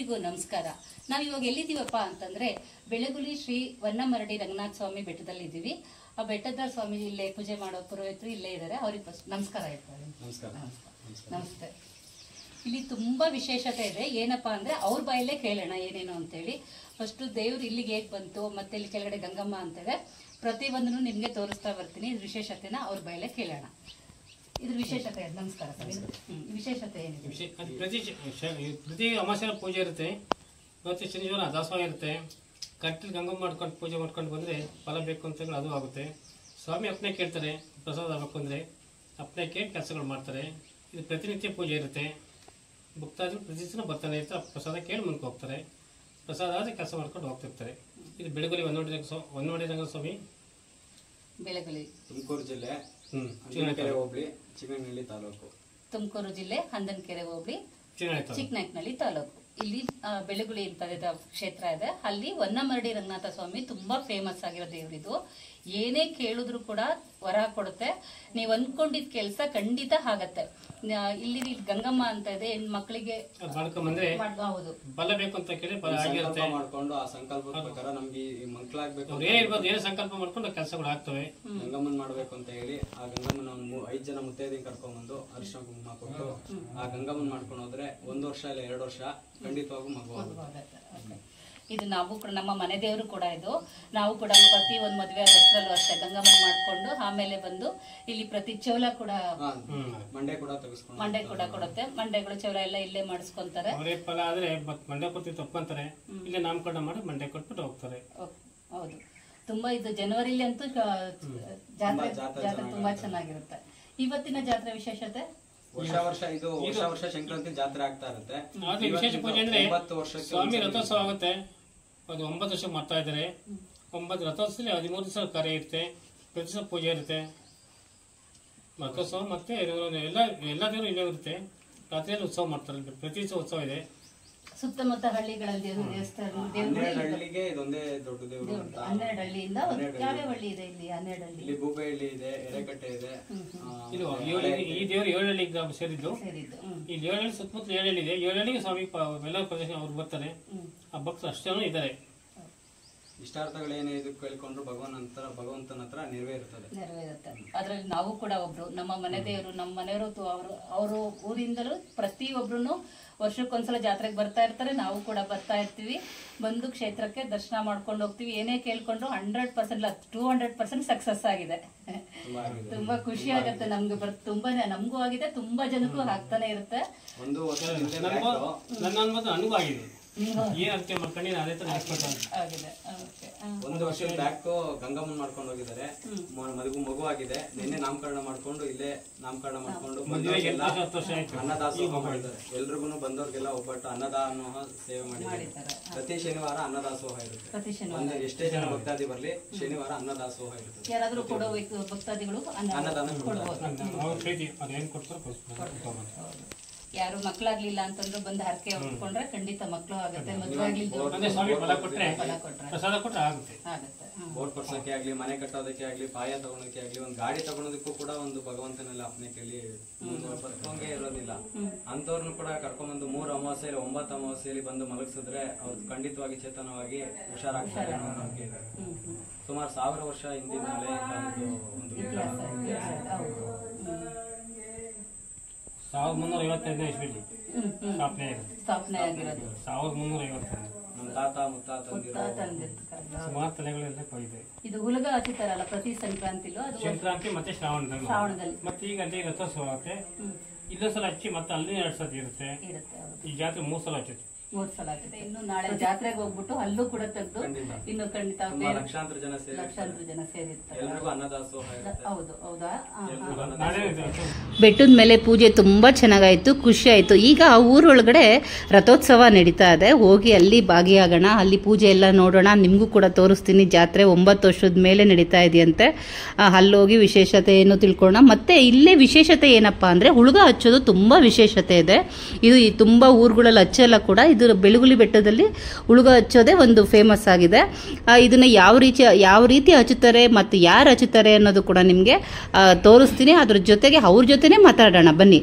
ಎಲ್ರಿಗೂ ನಮಸ್ಕಾರ. ನಾವು ಇವಾಗ ಎಲ್ಲಿದ್ದೀವಪ್ಪ ಅಂತಂದ್ರೆ ಬೆಳಗುಲಿ ಶ್ರೀ ವನ್ನಮರಡಿ ರಂಗನಾಥ ಸ್ವಾಮಿ ಬೆಟ್ಟದಲ್ಲಿ ಇದ್ದೀವಿ. ಆ ಬೆಟ್ಟದ ಸ್ವಾಮಿ ಇಲ್ಲೇ ಪೂಜೆ ಮಾಡೋ ಪುರೋಹಿತರು ಇಲ್ಲೇ ಇದ್ದಾರೆ. ಅವ್ರಿಗೆ ಫಸ್ಟ್ ನಮಸ್ಕಾರ ಹೇಳ್ತಾರೆ. ನಮಸ್ತೆ. ಇಲ್ಲಿ ತುಂಬಾ ವಿಶೇಷತೆ ಇದೆ. ಏನಪ್ಪಾ ಅಂದ್ರೆ ಅವ್ರ ಬಾಯಲ್ಲೇ ಕೇಳೋಣ ಏನೇನು ಅಂತೇಳಿ. ಫಸ್ಟ್ ದೇವ್ರು ಇಲ್ಲಿಗೆ ಹೇಗ್ ಬಂತು, ಮತ್ತೆ ಇಲ್ಲಿ ಕೆಳಗಡೆ ಗಂಗಮ್ಮ ಅಂತಿದೆ. ಪ್ರತಿಯೊಂದನ್ನು ನಿಮ್ಗೆ ತೋರಿಸ್ತಾ ಬರ್ತೀನಿ. ಇದ್ರ ವಿಶೇಷತೆನ ಅವ್ರ ಬಾಯಲ್ಲೇ ಕೇಳೋಣ. ಇದ್ರ ವಿಶೇಷತೆ ನಮಸ್ಕಾರ ಸರ್. ವಿಶೇಷತೆ ಏನಿದೆ? ಪ್ರತಿ ಅಮಾವಾಸ್ಯೆ ಪೂಜೆ ಇರುತ್ತೆ. ಇವತ್ತು ಶನಿವಾರ ದಾಸವಾಳ ಇರುತ್ತೆ. ಕಟ್ಟಲ್ಲಿ ಗಂಗಮ್ಮ ಮಾಡ್ಕೊಂಡು ಪೂಜೆ ಮಾಡ್ಕೊಂಡು ಬಂದರೆ ಫಲ ಬೇಕು ಅಂತ ಅದು ಆಗುತ್ತೆ. ಸ್ವಾಮಿ ಅಪ್ಪನೇ ಕೇಳ್ತಾರೆ ಪ್ರಸಾದ ಆಗಬೇಕು ಅಂದರೆ, ಅಪ್ಪನೇ ಕೇಳಿ ಕೆಲಸಗಳು ಮಾಡ್ತಾರೆ. ಇದು ಪ್ರತಿನಿತ್ಯ ಪೂಜೆ ಇರುತ್ತೆ. ಭಕ್ತಾದಿಗಳು ಪ್ರತಿ ದಿನ ಬರ್ತಾನೆ ಇರ್ತಾರೆ. ಪ್ರಸಾದ ಕೇಳಿ ಮುಂದಕ್ಕೆ ಹೋಗ್ತಾರೆ. ಪ್ರಸಾದ ಆದರೆ ಕೆಲಸ ಮಾಡ್ಕೊಂಡು ಹೋಗ್ತಿರ್ತಾರೆ. ಇದು ಬೆಳಗುಲಿ ವನ್ನಮರಡಿ ರಂಗನಾಥ ಸ್ವಾಮಿ, ಬೆಳಗುಲಿ, ತುಮಕೂರು ಜಿಲ್ಲೆ, ಹಂದನಕೆರೆ ಹೋಬಳಿ, ಚಿಕ್ಕನಹಳ್ಳಿ ತಾಲೂಕು. ತುಮಕೂರು ಜಿಲ್ಲೆ, ಹಂದನಕೆರೆ ಹೋಬಳಿ, ಚಿಕ್ಕನಾಯಕನಹಳ್ಳಿ ತಾಲೂಕು. ಇಲ್ಲಿ ಬೆಳಗುಲಿ ಅಂತ ಕ್ಷೇತ್ರ ಇದೆ. ಅಲ್ಲಿ ವನ್ನಮರಡಿ ರಂಗನಾಥ ಸ್ವಾಮಿ ತುಂಬಾ ಫೇಮಸ್ ಆಗಿರೋ ದೇವ್ರಿದು. ಏನೇ ಕೇಳಿದ್ರು ಕೂಡ ವರ ಕೊಡುತ್ತೆ. ನೀವ್ ಅನ್ಕೊಂಡಿದ್ ಕೆಲ್ಸ ಖಂಡಿತ ಆಗತ್ತೆ. ಇಲ್ಲಿ ಗಂಗಮ್ಮ ಅಂತ ಇದೆ. ಹೆಣ್ಮಕ್ಳಿಗೆ ಹೌದು ಬಲ ಬೇಕು ಅಂತ ಕೇಳಿ ಮಾಡ್ಕೊಂಡು ಆ ಸಂಕಲ್ಪ ಪ್ರಕಾರ ನಮ್ಗೆ ಮಕ್ಳಾಗ್ಬೇಕು ಏನೇ ಸಂಕಲ್ಪ ಮಾಡ್ಕೊಂಡು ಕೆಲಸಗಳು ಆಗ್ತವೆ. ಗಂಗಮ್ಮನ್ ಮಾಡ್ಬೇಕು ಅಂತ ಹೇಳಿ ಆ ಗಂಗಮ್ಮನ 5 ಜನ ಮುತ್ತೈದೆ ಕರ್ಕೊಂಡ್ ಬಂದು ಅರಿಶಿನ ಕುಂಕುಮ ಕೊಟ್ಟು ಆ ಗಂಗಮ್ಮನ್ ಮಾಡ್ಕೊಂಡು ಹೋದ್ರೆ 1 ವರ್ಷ ಇಲ್ಲ 2 ವರ್ಷ ಖಂಡಿತವಾಗೂ ಮಗು ಆಗುತ್ತೆ. ಇದು ನಾವು ಕೂಡ ನಮ್ಮ ಮನೆ ದೇವರು ಕೂಡ ಇದು. ನಾವು ಕೂಡ ಪ್ರತಿ ಒಂದು ಮದುವೆ ದಸರಲ್ಲೂ ಅಷ್ಟೇ ಗಂಗಮ್ಮನ್ ಮಾಡ್ಕೊಂಡು ಆಮೇಲೆ ಬಂದು ಇಲ್ಲಿ ಪ್ರತಿ ಚೌಲ ಕೂಡ ಮಂಡೆ ಕೂಡ ಕೊಡುತ್ತೆ. ಮಂಡೆಗಳು ಚೌಲ ಎಲ್ಲ ಇಲ್ಲೇ ಮಾಡಿಸ್ಕೊಂತಾರೆ. ಫಲ ಆದ್ರೆ ಮಂಡೆ ಕೊಡ್ತೀವಿ ತಪ್ಪಂತಾರೆ. ಇಲ್ಲೇ ನಾಮಕರಣ ಮಾಡಿ ಮಂಡೆ ಕೊಟ್ಬಿಟ್ಟು ಹೋಗ್ತಾರೆ. ಹೌದು. ತುಂಬಾ ಇದು ಜನವರಿಲಿ ಅಂತೂ ಜಾತ್ರೆ ತುಂಬಾ ಚೆನ್ನಾಗಿರುತ್ತೆ. ಇವತ್ತಿನ ಜಾತ್ರೆ ವಿಶೇಷತೆ ವರ್ಷ ಸಂಕ್ರಾಂತಿ ಜಾತ್ರೆ ಆಗ್ತಾ ಇರುತ್ತೆ. ವಿಶೇಷ ಪೂಜೆ ಅಂದ್ರೆ ಸ್ವಾಮಿ ರಥೋತ್ಸವ ಆಗುತ್ತೆ. ಅದು 9 ವರ್ಷ ಮಾಡ್ತಾ ಇದ್ದಾರೆ. 9 ರಥೋತ್ಸವದಲ್ಲಿ 13 ದಿವಸ ಕಾರ್ಯ ಇರುತ್ತೆ. ಪ್ರತಿ ದಿವಸ ಪೂಜೆ ಇರುತ್ತೆ. ರಥೋತ್ಸವ ಮತ್ತೆ ಎಲ್ಲ ದೇವರು ಇಲ್ಲೇ ಇರುತ್ತೆ. ರಾತ್ರಿಯಲ್ಲಿ ಉತ್ಸವ ಮಾಡ್ತಾರೆ. ಪ್ರತಿ ದಿವಸ ಉತ್ಸವ ಇದೆ. ಸುತ್ತಮುತ್ತ ಹಳ್ಳಿಗಳಲ್ಲಿ ಹಳ್ಳಿಗೆ ಇದೊಂದೇ ದೊಡ್ಡ ದೇವರು. 12 ಹಳ್ಳಿಯಿಂದ ಯಾವ್ಯಾವ ಹಳ್ಳಿ ಇದೆ ಇಲ್ಲಿ? 12 ಹಳ್ಳಿ. ಇಲ್ಲಿ ಗೂಬೆಹಳ್ಳಿ ಇದೆ, ಎರೆಕಟ್ಟೆ ಇದೆ. ಈ ದೇವರು 7 ಹಳ್ಳಿ ಸೇರಿದ್ದು. ಇಲ್ಲಿ 7 ಹಳ್ಳಿ ಸುತ್ತಮುತ್ತ 7 ಹಳ್ಳಿ ಇದೆ. 7 ಹಳ್ಳಿಗೆ ಸ್ವಾಮಿ ಎಲ್ಲ ಪ್ರದೇಶ ಅವ್ರು ಬರ್ತಾರೆ. ಆ ಭಕ್ತರು ಅಷ್ಟೇ ಇದ್ದಾರೆ. ಇಷ್ಟಾರ್ಥಗಳೇನೇ ಇದು ಕೇಳ್ಕೊಂಡ್ರು ಭಗವಂತನ ಹತ್ರ ನೆರವೇರುತ್ತೆ. ಅದ್ರಲ್ಲಿ ನಾವು ಕೂಡ ಒಬ್ರು ನಮ್ಮ ಮನೆ ದೇವರು, ನಮ್ಮ ಮನೆಯವರು ಅವರು ಊರಿಂದಲೂ ಪ್ರತಿಯೊಬ್ರು ವರ್ಷಕ್ಕೊಂದ್ಸಲ ಜಾತ್ರೆಗೆ ಬರ್ತಾ ಇರ್ತಾರೆ. ನಾವು ಕೂಡ ಬರ್ತಾ ಇರ್ತೀವಿ. ಬಂದು ಕ್ಷೇತ್ರಕ್ಕೆ ದರ್ಶನ ಮಾಡ್ಕೊಂಡು ಹೋಗ್ತೀವಿ. ಏನೇ ಕೇಳ್ಕೊಂಡ್ರು 100% 200% ಸಕ್ಸಸ್ ಆಗಿದೆ. ತುಂಬಾ ಖುಷಿ ಆಗುತ್ತೆ ನಮ್ಗೆ. ತುಂಬಾನೇ ನಮಗೂ ಆಗಿದೆ, ತುಂಬಾ ಜನಕ್ಕೂ ಆಗ್ತಾನೆ ಇರುತ್ತೆ. ಅನುಭವ ಆಗಿದೆ. ಒಂದು ವರ್ಷದ ಬ್ಯಾಕ್ ಗಂಗಮ್ಮನ್ ಮಾಡ್ಕೊಂಡು ಹೋಗಿದ್ದಾರೆ. ಮಗು ಆಗಿದೆ. ನಿನ್ನೆ ನಾಮಕರಣ ಮಾಡ್ಕೊಂಡು ಇಲ್ಲೇ ನಾಮಕರಣ ಮಾಡ್ಕೊಂಡು ಅನ್ನದಾಸೋಹ ಮಾಡಿದ್ದಾರೆ. ಎಲ್ರಿಗೂ ಬಂದವ್ರಿಗೆಲ್ಲ ಒಬ್ಬಟ್ಟು ಅನ್ನದಾನ ಸೇವೆ ಮಾಡಿದ್ದಾರೆ. ಪ್ರತಿ ಶನಿವಾರ ಅನ್ನದಾಸೋಹ ಇರುತ್ತೆ. ಎಷ್ಟೇ ಜನ ಭಕ್ತಾದಿ ಬರ್ಲಿ, ಶನಿವಾರ ಅನ್ನದಾಸೋಹ ಇರುತ್ತೆ. ಯಾರಾದ್ರೂ ಕೊಡಬೇಕು ಭಕ್ತಾದಿಗಳು ಅನ್ನದಾನ ಯಾರು ಮಕ್ಕಳಾಗ್ಲಿಲ್ಲ ಅಂತಂದ್ರೆ ಬಂದು ಹರಕೆ ಹೊತ್ಕೊಂಡ್ರೆ ಖಂಡಿತ ಮಕ್ಕಳು ಆಗುತ್ತೆ. ಬೋರ್ ಕೊಡ್ಸಕ್ಕೆ ಆಗ್ಲಿ, ಮನೆ ಕಟ್ಟೋದಕ್ಕೆ ಆಗ್ಲಿ, ಪಾಯ ತಗೊಳಕ್ಕೆ ಆಗ್ಲಿ, ಒಂದ್ ಗಾಡಿ ತಗೊಳೋದಕ್ಕೂ ಕೂಡ ಒಂದು ಭಗವಂತನೆಲ್ಲ ಅಪ್ಪನೆ ಕೇಳಿ ಬರ್ಕೊಂಡೇ ಇರೋದಿಲ್ಲ. ಅಂತವ್ರನ್ನು ಕೂಡ ಕರ್ಕೊಂಡ್ಬಂದು 3 ಅಮಾವಾಸ್ಯೆಯಲ್ಲಿ 9 ಅಮಾವಾಸ್ಯೆಯಲ್ಲಿ ಬಂದು ಮಲಗಿಸಿದ್ರೆ ಅವ್ರು ಖಂಡಿತವಾಗಿ ಚೇತನವಾಗಿ ಹುಷಾರಾಗ್ತಾರೆ ಅನ್ನೋ ನಂಬಿಕೆ ಇದೆ. ಸುಮಾರು 1000 ವರ್ಷ ಹಿಂದಿನ ಒಂದು 1355 ಇಸ್ವಿಲಿ ಸ್ಥಾಪನೆ ಆಗಿರೋದು. 1355 ನಮ್ಮ ತಾತ ಮುತ್ತಾತ ಸುಮಾರು ತಲೆಗಳೆಲ್ಲ ಇದೆ. ಇದು ಹುಲಗ ಹಚ್ಚುತ್ತಾರಲ್ಲ ಪ್ರತಿ ಸಂಕ್ರಾಂತಿಲೂ. ಅದು ಸಂಕ್ರಾಂತಿ ಮತ್ತೆ ಶ್ರಾವಣದಲ್ಲಿ. ಮತ್ತೆ ಈಗ ಅಲ್ಲಿ ರಥೋತ್ಸವ ಆಗುತ್ತೆ. ಇಲ್ಲೊಂದ್ಸಲ ಹಚ್ಚಿ ಮತ್ತೆ ಅಲ್ಲಿ 2 ಸತಿ ಇರುತ್ತೆ. ಈ ಜಾತ್ರೆ 3 ಸಲ ಹಚ್ಚುತ್ತೆ. 3 ಸಲ ಆಗಿದೆ. ಇನ್ನು ನಾಳೆ ಜಾತ್ರೆಗೆ ಹೋಗ್ಬಿಟ್ಟು ಅಲ್ಲೂ ಕೂಡ ತೆಗೆದು ಇನ್ನು ಖಂಡಿತ ಲಕ್ಷಾಂತರ ಜನ ಸೇರಿರ್ತಾರೆ. ಹೌದು. ಹೌದಾ? ಬೆಟ್ಟದ ಮೇಲೆ ಪೂಜೆ ತುಂಬಾ ಚೆನ್ನಾಗಾಯ್ತು, ಖುಷಿ ಆಯ್ತು. ಈಗ ಊರೊಳಗಡೆ ರಥೋತ್ಸವ ನಡೀತಾ ಇದೆ. ಹೋಗಿ ಅಲ್ಲಿ ಭಾಗಿಯಾಗೋಣ, ಅಲ್ಲಿ ಪೂಜೆ ಎಲ್ಲ ನೋಡೋಣ. ನಿಮಗೂ ಕೂಡ ತೋರಿಸ್ತೀನಿ. ಜಾತ್ರೆ 9 ವರ್ಷದ ಮೇಲೆ ನಡೀತಾ ಇದೆಯಂತೆ. ಅಲ್ಲೋಗಿ ವಿಶೇಷತೆ ಏನು ತಿಳ್ಕೊಳ್ಳೋಣ. ಮತ್ತೆ ಇಲ್ಲೇ ವಿಶೇಷತೆ ಏನಪ್ಪಾ ಅಂದ್ರೆ ಹುಳುಗ ಹಚ್ಚೋದು ತುಂಬಾ ವಿಶೇಷತೆ ಇದೆ. ಇದು ತುಂಬಾ ಊರುಗಳಲ್ಲಿ ಹಚ್ಚಲ್ಲ ಕೂಡ. ಇದು ಬೆಳಗುಲಿ ಬೆಟ್ಟದಲ್ಲಿ ಹುಳುಗ ಹಚ್ಚೋದೇ ಒಂದು ಫೇಮಸ್ ಆಗಿದೆ. ಇದನ್ನ ಯಾವ ರೀತಿ ಹಚ್ಚುತ್ತಾರೆ ಮತ್ತು ಯಾರು ಹಚ್ಚುತ್ತಾರೆ ಅನ್ನೋದು ಕೂಡ ನಿಮಗೆ ತೋರಿಸ್ತೀನಿ. ಅದ್ರ ಜೊತೆಗೆ ಅವ್ರ ಜೊತೆನೇ ಮಾತಾಡೋಣ ಬನ್ನಿ.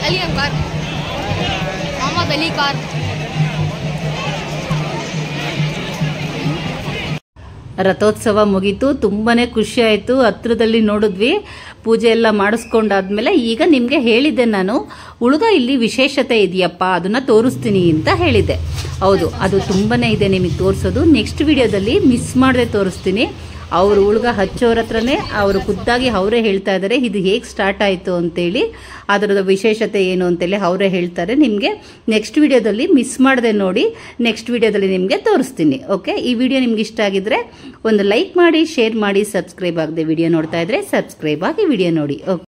अली अंकार मोहम्मद अली कार ರಥೋತ್ಸವ ಮುಗೀತು. ತುಂಬಾನೇ ಖುಷಿ ಆಯಿತು. ಹತ್ರದಲ್ಲಿ ನೋಡಿದ್ವಿ. ಪೂಜೆ ಎಲ್ಲ ಮಾಡಿಸ್ಕೊಂಡಾದ್ಮೇಲೆ ಈಗ ನಿಮಗೆ ಹೇಳಿದ್ದೆ ನಾನು, ಉಳುಗ ಇಲ್ಲಿ ವಿಶೇಷತೆ ಇದೆಯಪ್ಪ, ಅದನ್ನ ತೋರಿಸ್ತೀನಿ ಅಂತ ಹೇಳಿದ್ದೆ. ಹೌದು, ಅದು ತುಂಬಾನೇ ಇದೆ ನಿಮಗೆ ತೋರಿಸೋದು. ನೆಕ್ಸ್ಟ್ ವಿಡಿಯೋದಲ್ಲಿ ಮಿಸ್ ಮಾಡದೆ ತೋರಿಸ್ತೀನಿ. ಅವರು ಉಳುಗ ಹಚ್ಚೋರ ಹತ್ರನೇ ಅವರು ಖುದ್ದಾಗಿ ಅವರೇ ಹೇಳ್ತಾ ಇದ್ದಾರೆ ಇದು ಹೇಗೆ ಸ್ಟಾರ್ಟ್ ಆಯಿತು ಅಂತೇಳಿ, ಅದರದ ವಿಶೇಷತೆ ಏನು ಅಂತೇಳಿ ಅವರೇ ಹೇಳ್ತಾರೆ. ನಿಮಗೆ ನೆಕ್ಸ್ಟ್ ವಿಡಿಯೋದಲ್ಲಿ ಮಿಸ್ ಮಾಡದೆ ನೋಡಿ, ನೆಕ್ಸ್ಟ್ ವಿಡಿಯೋದಲ್ಲಿ ನಿಮಗೆ ತೋರಿಸ್ತೀನಿ. ಓಕೆ, ಈ ವಿಡಿಯೋ ನಿಮ್ಗೆ ಇಷ್ಟ ಆಗಿದ್ರೆ ಒಂದು ಲೈಕ್ ಮಾಡಿ, ಶೇರ್ ಮಾಡಿ, ಸಬ್ಸ್ಕ್ರೈಬ್ ಆಗದೆ ವಿಡಿಯೋ ನೋಡ್ತಾ ಇದ್ರೆ ಸಬ್ಸ್ಕ್ರೈಬ್ ಆಗಿ ವಿಡಿಯೋ ನೋಡಿ. ಓಕೆ.